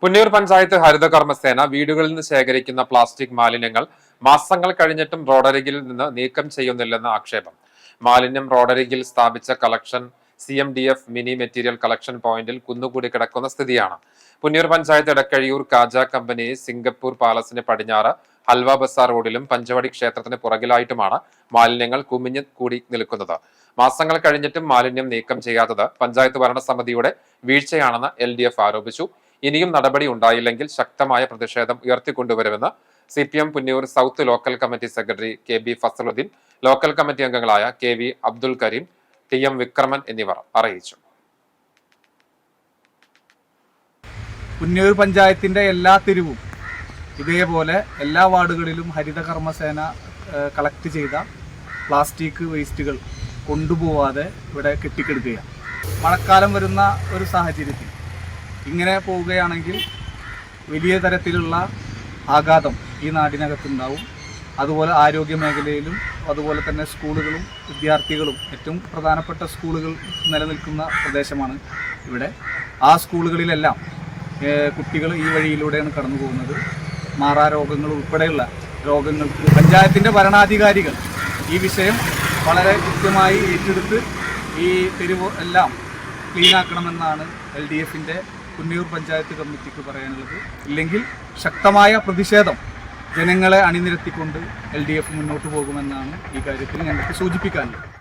പുന്നയൂർ പഞ്ചായത്ത് ഹരിതകർമ്മസേന വീടുകളിൽ നിന്ന് ശേഖരിക്കുന്ന പ്ലാസ്റ്റിക് മാലിന്യങ്ങൾ മാസങ്ങൾ കഴിഞ്ഞിട്ടും റോഡരികിൽ നിന്ന് നീക്കം ചെയ്യുന്നില്ലെന്ന ആക്ഷേപം. മാലിന്യം റോഡരികിൽ സ്ഥാപിച്ച collection CMDF mini material collection പോയിന്റിൽ കുന്നുകൂടി കിടക്കുന്ന സ്ഥിതിയാണ്. പുന്നയൂർ പഞ്ചായത്ത് ഇടക്കഴിയൂർ കാജ കമ്പനി സിംഗപ്പൂർ പാലസിന് പടിഞ്ഞാറ് ഹൽവ ബസാർ റോഡിലും പഞ്ചവടി ക്ഷേത്രത്തിന് പുറകിലായിട്ടുമാണ് മാലിന്യങ്ങൾ കുമിഞ്ഞു കൂടി നിൽക്കുന്നത്. മാസങ്ങൾ കഴിഞ്ഞിട്ടും മാലിന്യം നീക്കം ചെയ്യാത്തത് പഞ്ചായത്ത് ഭരണസമിതിയുടെ വീഴ്ചയാണെന്ന് LDF ആരോപിച്ചു. ഇനിയും നടപടി ഉണ്ടായില്ലെങ്കിൽ ശക്തമായ പ്രതിഷേധം ഉയർത്തിക്കൊണ്ടുവരുമെന്ന് CPM Punnayur south local committee secretary KB Fazaluddin, local committee അംഗങ്ങളായ KV അബ്ദുൽ കരീം, TM വിക്രമൻ എന്നിവർ അറിയിച്ചു. പുന്നയൂർ പഞ്ചായത്തിന്റെ എല്ലാ തെരുവും ഇതേപോലെ എല്ലാ വാർഡുകളിലും ഹരിതകർമ്മസേന കളക്ട് ചെയ്ത പ്ലാസ്റ്റിക് വേസ്റ്റുകൾ കൊണ്ടുപോവാതെ ഇവിടെ കെട്ടിക്കെടുക്കുകയാണ്. മഴക്കാലം വരുന്ന ഒരു സാഹചര്യത്തിൽ ഇങ്ങനെ പോവുകയാണെങ്കിൽ വലിയ തരത്തിലുള്ള ആഘാതം ഈ നാടിനകത്തുണ്ടാവും. അതുപോലെ ആരോഗ്യ മേഖലയിലും അതുപോലെ തന്നെ സ്കൂളുകളും വിദ്യാർത്ഥികളും ഏറ്റവും പ്രധാനപ്പെട്ട സ്കൂളുകൾ നിലനിൽക്കുന്ന പ്രദേശമാണ് ഇവിടെ. ആ സ്കൂളുകളിലെല്ലാം കുട്ടികൾ ഈ വഴിയിലൂടെയാണ് കടന്നു പോകുന്നത്. മാറാരോഗങ്ങൾ ഉൾപ്പെടെയുള്ള രോഗങ്ങൾക്ക് പഞ്ചായത്തിൻ്റെ ഭരണാധികാരികൾ ഈ വിഷയം വളരെ കൃത്യമായി ഏറ്റെടുത്ത് ഈ തെരുവ് എല്ലാം ക്ലീനാക്കണമെന്നാണ് LDFിൻ്റെ പുന്നയൂർ പഞ്ചായത്ത് കമ്മിറ്റിക്ക് പറയാനുള്ളത്. ഇല്ലെങ്കിൽ ശക്തമായ പ്രതിഷേധം ജനങ്ങളെ അണിനിരത്തിക്കൊണ്ട് LDF മുന്നോട്ട് പോകുമെന്നാണ് ഈ കാര്യത്തിൽ ഞങ്ങൾക്ക് സൂചിപ്പിക്കാനുള്ളത്.